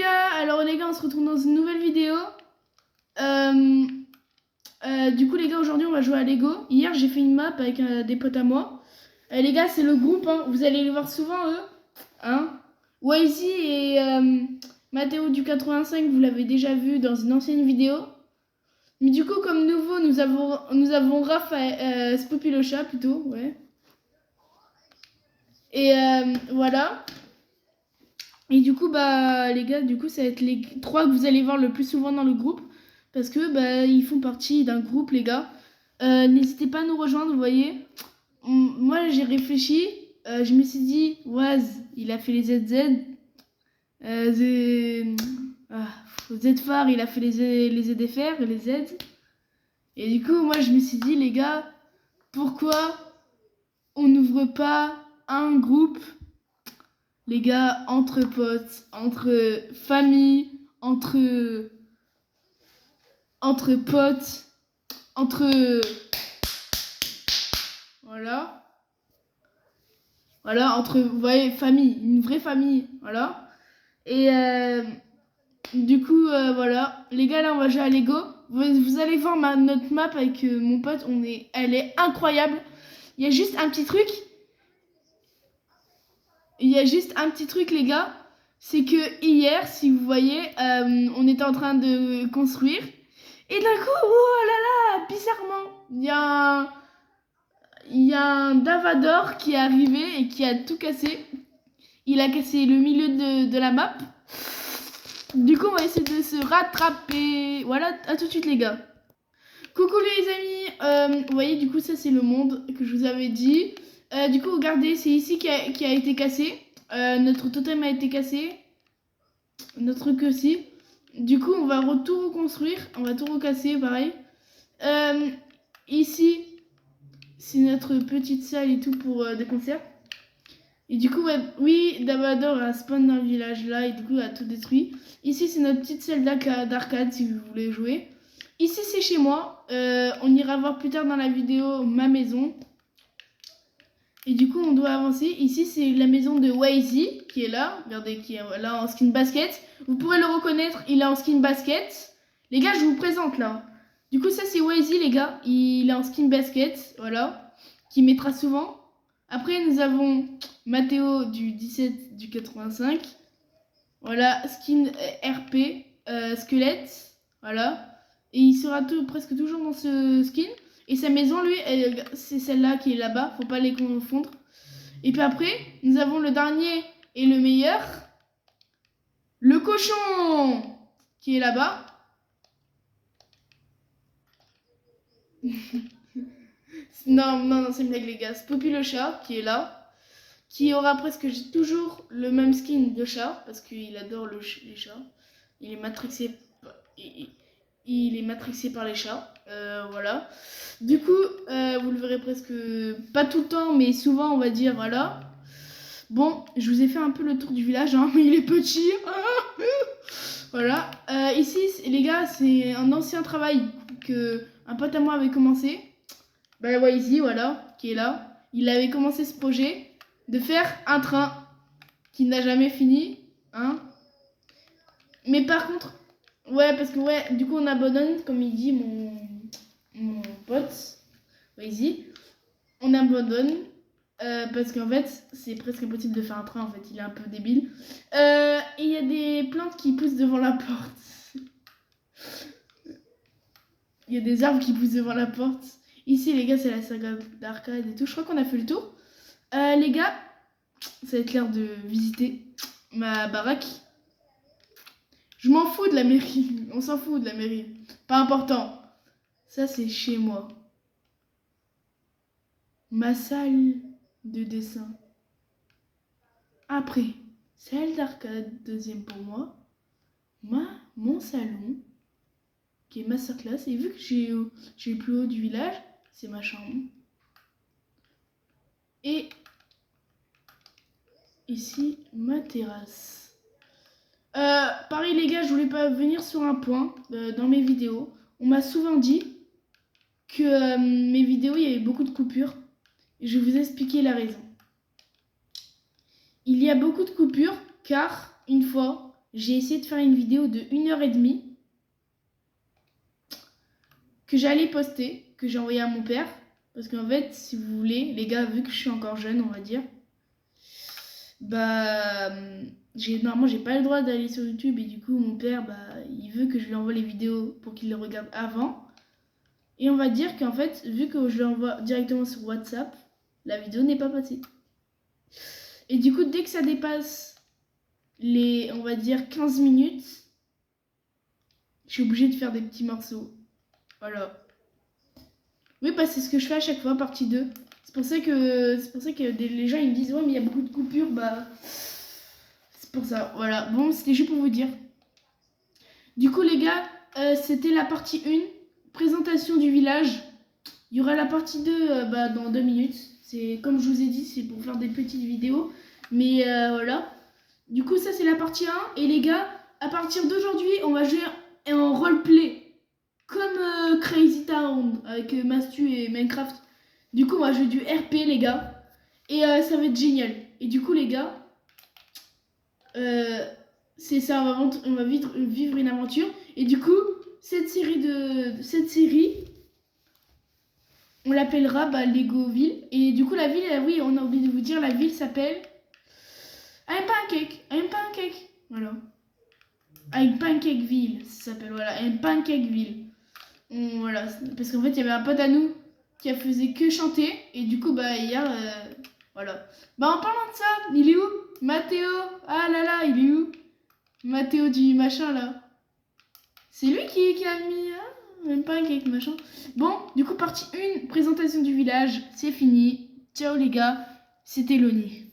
alors les gars, on se retrouve dans une nouvelle vidéo. Du coup les gars, aujourd'hui on va jouer à Lego. Hier j'ai fait une map avec des potes à moi. Les gars, c'est le groupe, hein. Vous allez les voir souvent eux. Hein, Wazy et Mathéo du 85, vous l'avez déjà vu dans une ancienne vidéo. Mais du coup, comme nouveau, nous avons Raphaël, Spoopy le chat plutôt, ouais. Et voilà. Et du coup, bah les gars, du coup, ça va être les 3 que vous allez voir le plus souvent dans le groupe. Parce que bah ils font partie d'un groupe, les gars. N'hésitez pas à nous rejoindre, vous voyez. Moi, j'ai réfléchi. Je me suis dit, Waz, il a fait les ZZ. Z-Phare, il a fait les ZFR et les Z. Et du coup, moi, je me suis dit, les gars, pourquoi on n'ouvre pas un groupe, les gars, entre potes, entre famille, entre potes, voilà, entre, vous voyez, famille, une vraie famille, voilà. Et du coup, voilà, les gars, là, on va jouer à Lego. Vous allez voir notre map avec mon pote, elle est incroyable. Il y a juste un petit truc. Les gars. C'est que hier, si vous voyez, on était en train de construire. Et d'un coup, oh là là, bizarrement, il y a un Davador qui est arrivé et qui a tout cassé. Il a cassé le milieu de la map. Du coup, on va essayer de se rattraper. Voilà, à tout de suite, les gars. Coucou les amis. Vous voyez, du coup, ça, c'est le monde que je vous avais dit. Du coup, regardez, c'est ici qui a été cassé. Notre totem a été cassé. Notre truc aussi. Du coup, on va tout reconstruire. On va tout recasser, pareil. Ici, c'est notre petite salle et tout pour des concerts. Et du coup, ouais, oui, Davador a spawn dans le village là et du coup, a tout détruit. Ici, c'est notre petite salle d'arcade si vous voulez jouer. Ici, c'est chez moi. On ira voir plus tard dans la vidéo ma maison. Et du coup, on doit avancer. Ici, c'est la maison de Wazy qui est là. Regardez, qui est là en skin basket. Vous pourrez le reconnaître, il est en skin basket. Les gars, je vous présente là. Du coup, ça, c'est Wazy, les gars. Il est en skin basket, voilà. Qui mettra souvent. Après, nous avons Mathéo du 17 du 85. Voilà, skin RP, squelette. Voilà. Et il sera presque toujours dans ce skin. Et sa maison, lui, c'est celle-là qui est là-bas. Faut pas les confondre. Et puis après, nous avons le dernier et le meilleur. Le cochon qui est là-bas. non, c'est une blague, les gars. Spoopy le chat qui est là. Qui aura presque toujours le même skin de chat. Parce qu'il adore les chats. Il est matrixé. Il est matrixé par les chats. Voilà. Du coup, vous le verrez presque pas tout le temps, mais souvent, on va dire, voilà. Bon, je vous ai fait un peu le tour du village, hein, mais il est petit. Voilà. Ici, les gars, c'est un ancien travail que un pote à moi avait commencé. Bah, Wazy, voilà, qui est là. Il avait commencé ce projet de faire un train qui n'a jamais fini, hein. Mais par contre, ouais, parce que ouais, du coup on abandonne, comme il dit mon pote, Wazy, on abandonne parce qu'en fait c'est presque impossible de faire un train, en fait il est un peu débile. Et il y a des plantes qui poussent devant la porte. Il y a des arbres qui poussent devant la porte. Ici les gars, c'est la saga d'arcade et tout. Je crois qu'on a fait le tour. Les gars, ça va être l'heure de visiter ma baraque. Je m'en fous de la mairie. On s'en fout de la mairie. Pas important. Ça, c'est chez moi. Ma salle de dessin. Après, salle d'arcade, deuxième pour moi. Mon salon, qui est masterclass. Et vu que j'ai le plus haut du village, c'est ma chambre. Et ici, ma terrasse. Pareil les gars, je voulais pas venir sur un point dans mes vidéos. On m'a souvent dit que mes vidéos, il y avait beaucoup de coupures. Et je vais vous expliquer la raison. Il y a beaucoup de coupures car, une fois, j'ai essayé de faire une vidéo de 1h30 que j'allais poster, que j'ai envoyé à mon père. Parce qu'en fait, si vous voulez, les gars, vu que je suis encore jeune, on va dire, bah, normalement, j'ai pas le droit d'aller sur YouTube. Et du coup, mon père, bah, il veut que je lui envoie les vidéos pour qu'il les regarde avant. Et on va dire qu'en fait, vu que je l'envoie directement sur WhatsApp, la vidéo n'est pas passée. Et du coup, dès que ça dépasse les, on va dire, 15 minutes, je suis obligée de faire des petits morceaux. Voilà. Oui, bah c'est ce que je fais à chaque fois, partie 2. C'est pour ça que les gens ils me disent ouais mais il y a beaucoup de coupures, bah c'est pour ça. Voilà. Bon, c'était juste pour vous dire. Du coup les gars, c'était la partie 1, présentation du village. Il y aura la partie 2 bah, dans 2 minutes. C'est comme je vous ai dit, c'est pour faire des petites vidéos. Mais voilà. Du coup ça c'est la partie 1. Et les gars, à partir d'aujourd'hui, on va jouer en roleplay. Comme Crazy Town avec Mastu et Minecraft. Du coup, on va jouer du RP, les gars. Et ça va être génial. Et du coup, les gars, c'est ça, on va vivre une aventure. Et du coup, cette série, on l'appellera bah, Legoville. Et du coup, la ville, oui, on a oublié de vous dire, la ville s'appelle I'm Pancake. I'm Pancake. Voilà. I'm Pancakeville, ça s'appelle, voilà. I'm Pancakeville. Voilà, parce qu'en fait, il y avait un pote à nous qui faisait que chanter. Et du coup, bah, hier, voilà. Bah, en parlant de ça, il est où Mathéo? Ah là là, il est où Mathéo du machin, là. C'est lui qui a mis, hein, même pas un cake, machin. Bon, du coup, partie 1, présentation du village, c'est fini. Ciao, les gars, c'était Loni.